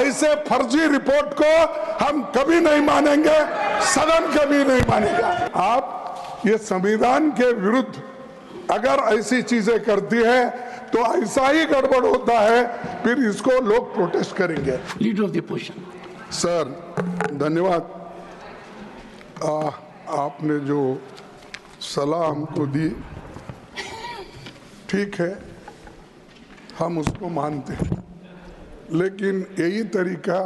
ऐसे फर्जी रिपोर्ट को हम कभी नहीं मानेंगे, सदन कभी नहीं मानेगा। आप ये संविधान के विरुद्ध अगर ऐसी चीजें करती है तो ऐसा ही गड़बड़ होता है, फिर इसको लोग प्रोटेस्ट करेंगे। Leader of the position. Sir धन्यवाद। आपने जो सलाह हमको दी ठीक है, हम उसको मानते हैं, लेकिन यही तरीका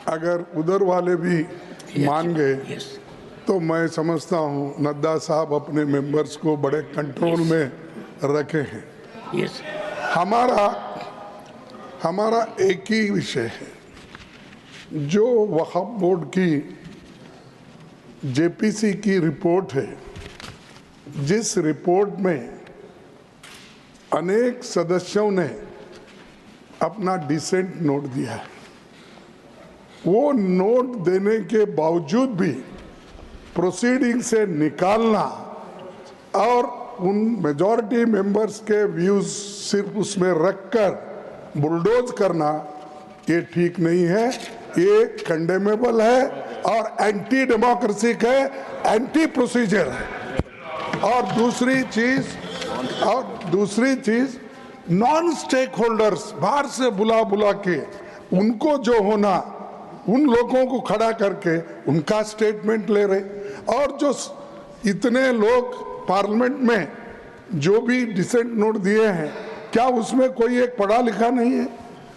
अगर उधर वाले भी मान गए तो मैं समझता हूँ नड्डा साहब अपने मेंबर्स को बड़े कंट्रोल में रखे हैं। हमारा एक ही विषय है, जो वक्फ बोर्ड की जेपीसी की रिपोर्ट है, जिस रिपोर्ट में अनेक सदस्यों ने अपना डिसेंट नोट दिया है, वो नोट देने के बावजूद भी प्रोसीडिंग से निकालना और उन मेजॉरिटी मेंबर्स के व्यूज सिर्फ उसमें रखकर बुलडोज करना, ये ठीक नहीं है, ये कंडेमेबल है और एंटी डेमोक्रेसिक है, एंटी प्रोसीजर है। और दूसरी चीज नॉन स्टेक होल्डर्स बाहर से बुला के उनको जो होना, उन लोगों को खड़ा करके उनका स्टेटमेंट ले रहे, और जो इतने लोग पार्लियामेंट में जो भी डिसेंट नोट दिए हैं, क्या उसमें कोई एक पढ़ा लिखा नहीं है,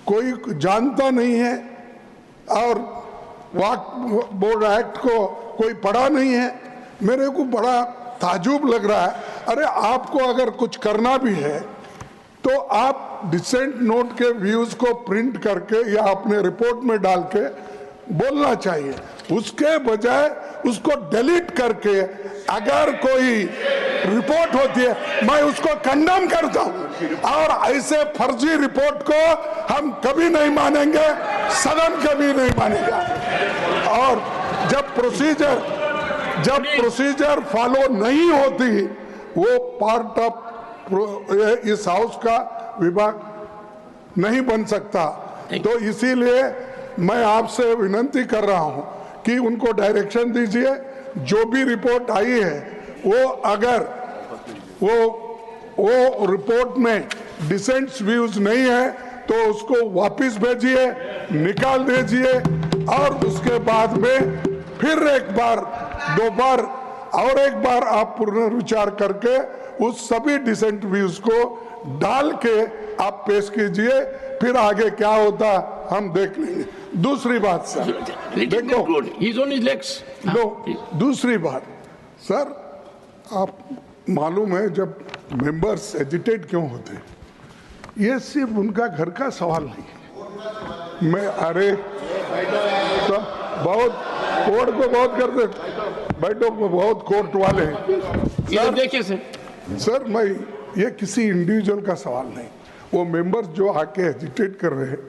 कोई जानता नहीं है, और वक्फ बोर्ड एक्ट को कोई पढ़ा नहीं है? मेरे को बड़ा ताजुब लग रहा है। अरे आपको अगर कुछ करना भी है तो आप डिसेंट नोट के व्यूज को प्रिंट करके या अपने रिपोर्ट में डाल के बोलना चाहिए, उसके बजाय उसको डिलीट करके अगर कोई रिपोर्ट होती है मैं उसको कंडेम करता हूं, और ऐसे फर्जी रिपोर्ट को हम कभी नहीं मानेंगे, सदन कभी नहीं मानेगा। और जब प्रोसीजर फॉलो नहीं होती, वो पार्ट ऑफ इस हाउस का विभाग नहीं बन सकता। तो इसीलिए मैं आपसे विनती कर रहा हूं कि उनको डायरेक्शन दीजिए, जो भी रिपोर्ट आई है वो अगर वो रिपोर्ट में डिसेंट व्यूज नहीं है तो उसको वापस भेजिए, निकाल दीजिए, और उसके बाद में फिर एक बार, दो बार और एक बार आप पुनर्विचार करके उस सभी डिसेंट व्यूज को डाल के आप पेश कीजिए, फिर आगे क्या होता हम देख लेंगे। दूसरी बात सर, देखो दूसरी बात सर, आप मालूम है जब मेंबर्स एजिटेट क्यों होते हैं, ये सिर्फ उनका घर का सवाल नहीं है। मैं अरे तो बहुत कोर्ट को बहुत करते, बैठो बहुत कोर्ट वाले हैं देखिए सर, मैं ये किसी इंडिविजुअल का सवाल नहीं, वो मेंबर्स जो आके एजिटेट कर रहे हैं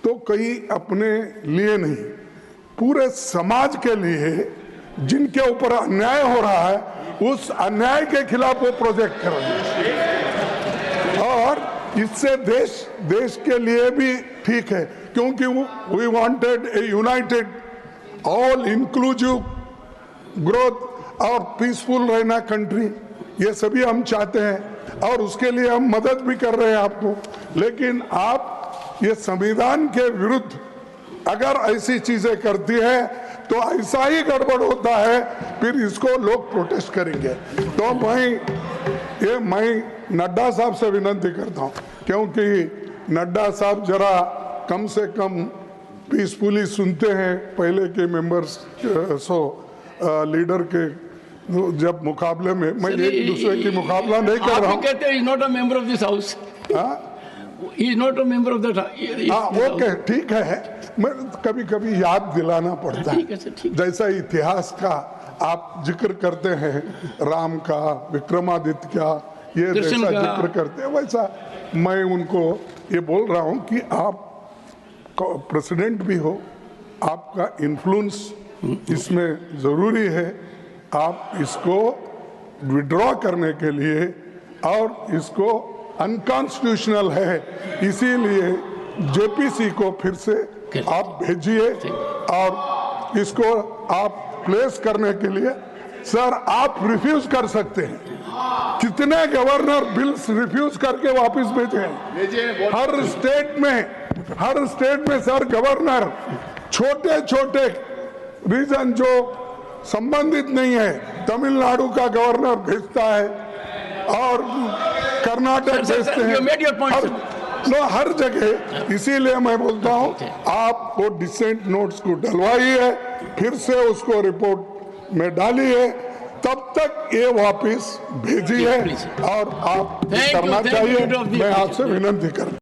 तो कहीं अपने लिए नहीं, पूरे समाज के लिए, जिनके ऊपर अन्याय हो रहा है उस अन्याय के खिलाफ वो प्रोजेक्ट कर रहे हैं, और इससे देश के लिए भी ठीक है, क्योंकि we wanted a united all inclusive growth और पीसफुल रहना कंट्री, ये सभी हम चाहते हैं और उसके लिए हम मदद भी कर रहे हैं आपको। लेकिन आप ये संविधान के विरुद्ध अगर ऐसी चीजें करती है तो ऐसा ही गड़बड़ होता है, फिर इसको लोग प्रोटेस्ट करेंगे। तो मैं नड्डा साहब से विनती करता हूं, क्योंकि नड्डा साहब जरा कम से कम पीसफुली सुनते हैं, पहले के मेंबर्स लीडर के जब मुकाबले में, मैं एक दूसरे की मुकाबला नहीं कर रहा हूँ। कहते हैं not a member of this house, is not a member of that. Okay ठीक है, मैं कभी कभी याद दिलाना पड़ता है, जैसा इतिहास का आप जिक्र करते हैं, राम का, विक्रमादित्य का, ये जैसा जिक्र करते हैं, वैसा मैं उनको ये बोल रहा हूँ कि आप प्रेसिडेंट भी हो, आपका इन्फ्लुएंस इसमें जरूरी है, आप इसको विड्रॉ करने के लिए, और इसको अनकॉन्स्टिट्यूशनल है, इसीलिए जेपीसी को फिर से आप भेजिए और इसको आप प्लेस करने के लिए सर आप रिफ्यूज कर सकते हैं। कितने गवर्नर बिल्स रिफ्यूज करके वापस भेजे हैं? हर स्टेट में सर गवर्नर छोटे छोटे रीजन जो संबंधित नहीं है, तमिलनाडु का गवर्नर भेजता है और कर्नाटक भेजते हैं, हर जगह। इसीलिए मैं बोलता हूं आप वो डिसेंट नोट्स को डलवाइए, फिर से उसको रिपोर्ट में डालिए, तब तक ये वापस भेजिए और आप करना चाहिए। मैं आपसे विनती करता हूं।